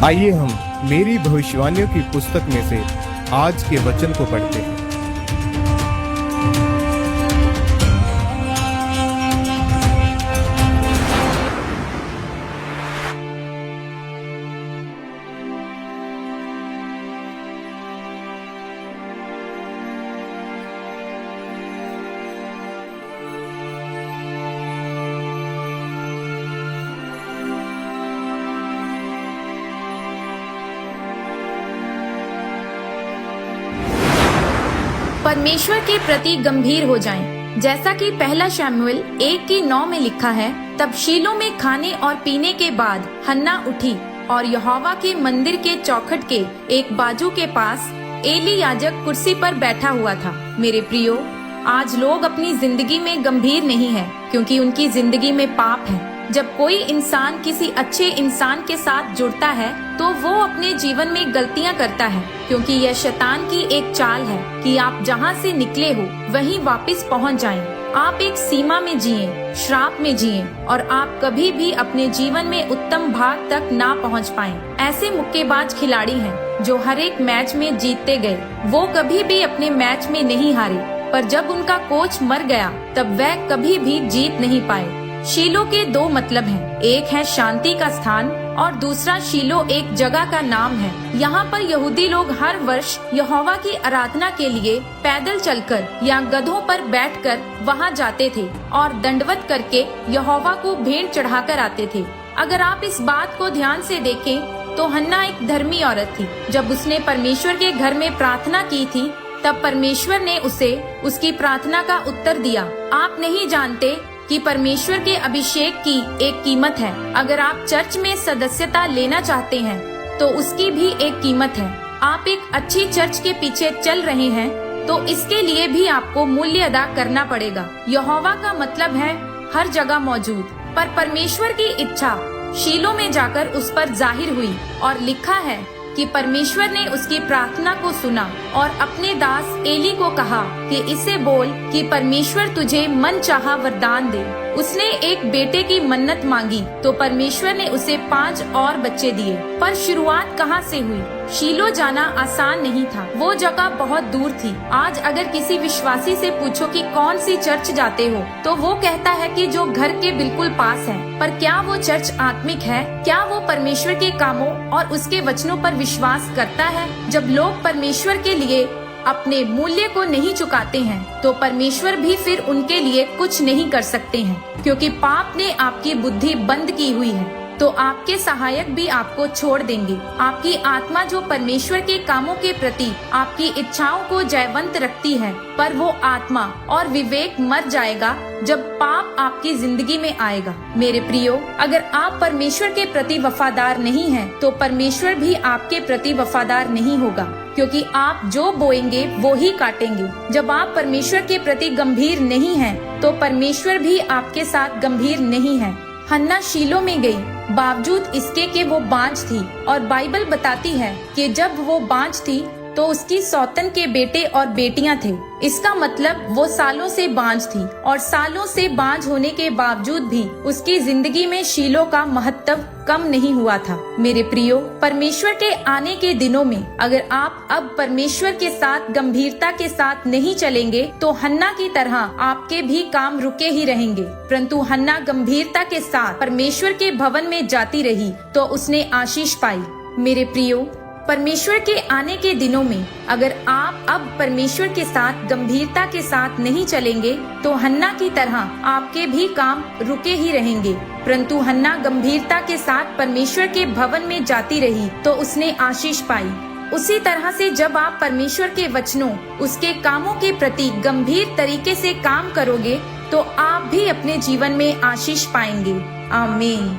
आइए हम मेरी भविष्यवाणियों की पुस्तक में से आज के वचन को पढ़ते हैं। परमेश्वर के प्रति गंभीर हो जाएं। जैसा कि पहला शमूएल 1:9 में लिखा है, तब शीलो में खाने और पीने के बाद हन्ना उठी और यहोवा के मंदिर के चौखट के एक बाजू के पास एली याजक कुर्सी पर बैठा हुआ था। मेरे प्रियो, आज लोग अपनी जिंदगी में गंभीर नहीं है क्योंकि उनकी जिंदगी में पाप है। जब कोई इंसान किसी अच्छे इंसान के साथ जुड़ता है तो वो अपने जीवन में गलतियां करता है, क्योंकि यह शैतान की एक चाल है कि आप जहां से निकले हो वहीं वापस पहुंच जाएं। आप एक सीमा में जिएं, श्राप में जिएं और आप कभी भी अपने जीवन में उत्तम भाग तक ना पहुंच पाएं। ऐसे मुक्केबाज खिलाड़ी हैं जो हर एक मैच में जीतते गए। वो कभी भी अपने मैच में नहीं हारे, पर जब उनका कोच मर गया तब वह कभी भी जीत नहीं पाए। शीलो के दो मतलब हैं। एक है शांति का स्थान और दूसरा शीलो एक जगह का नाम है। यहाँ पर यहूदी लोग हर वर्ष यहोवा की आराधना के लिए पैदल चलकर या गधों पर बैठकर वहाँ जाते थे और दंडवत करके यहोवा को भेंट चढ़ाकर आते थे। अगर आप इस बात को ध्यान से देखें तो हन्ना एक धर्मी औरत थी। जब उसने परमेश्वर के घर में प्रार्थना की थी तब परमेश्वर ने उसे उसकी प्रार्थना का उत्तर दिया। आप नहीं जानते कि परमेश्वर के अभिषेक की एक कीमत है। अगर आप चर्च में सदस्यता लेना चाहते हैं तो उसकी भी एक कीमत है। आप एक अच्छी चर्च के पीछे चल रहे हैं तो इसके लिए भी आपको मूल्य अदा करना पड़ेगा। यहोवा का मतलब है हर जगह मौजूद, पर परमेश्वर की इच्छा शीलो में जाकर उस पर जाहिर हुई और लिखा है कि परमेश्वर ने उसकी प्रार्थना को सुना और अपने दास एली को कहा कि इसे बोल कि परमेश्वर तुझे मनचाहा वरदान दे। उसने एक बेटे की मन्नत मांगी तो परमेश्वर ने उसे 5 और बच्चे दिए। पर शुरुआत कहाँ से हुई? शीलो जाना आसान नहीं था। वो जगह बहुत दूर थी। आज अगर किसी विश्वासी से पूछो कि कौन सी चर्च जाते हो तो वो कहता है कि जो घर के बिल्कुल पास है। पर क्या वो चर्च आत्मिक है? क्या वो परमेश्वर के कामों और उसके वचनों पर विश्वास करता है? जब लोग परमेश्वर के लिए अपने मूल्य को नहीं चुकाते हैं तो परमेश्वर भी फिर उनके लिए कुछ नहीं कर सकते हैं, क्योंकि पाप ने आपकी बुद्धि बंद की हुई है तो आपके सहायक भी आपको छोड़ देंगे। आपकी आत्मा जो परमेश्वर के कामों के प्रति आपकी इच्छाओं को जयवंत रखती है, पर वो आत्मा और विवेक मर जाएगा जब पाप आपकी जिंदगी में आएगा। मेरे प्रियो, अगर आप परमेश्वर के प्रति वफादार नहीं हैं, तो परमेश्वर भी आपके प्रति वफादार नहीं होगा, क्योंकि आप जो बोएंगे वो ही काटेंगे। जब आप परमेश्वर के प्रति गंभीर नहीं हैं, तो परमेश्वर भी आपके साथ गंभीर नहीं है। हन्ना शीलो में गई, बावजूद इसके कि वो बांझ थी, और बाइबल बताती है कि जब वो बांझ थी तो उसकी सौतन के बेटे और बेटियां थे। इसका मतलब वो सालों से बांझ थी और सालों से बांझ होने के बावजूद भी उसकी जिंदगी में शीलो का महत्व कम नहीं हुआ था। मेरे प्रियो, परमेश्वर के आने के दिनों में अगर आप अब परमेश्वर के साथ गंभीरता के साथ नहीं चलेंगे तो हन्ना की तरह आपके भी काम रुके ही रहेंगे। परंतु हन्ना गंभीरता के साथ परमेश्वर के भवन में जाती रही तो उसने आशीष पाई। मेरे प्रियो, परमेश्वर के आने के दिनों में अगर आप अब परमेश्वर के साथ गंभीरता के साथ नहीं चलेंगे तो हन्ना की तरह आपके भी काम रुके ही रहेंगे। परंतु हन्ना गंभीरता के साथ परमेश्वर के भवन में जाती रही तो उसने आशीष पाई। उसी तरह से जब आप परमेश्वर के वचनों, उसके कामों के प्रति गंभीर तरीके से काम करोगे तो आप भी अपने जीवन में आशीष पाएंगे। आमीन।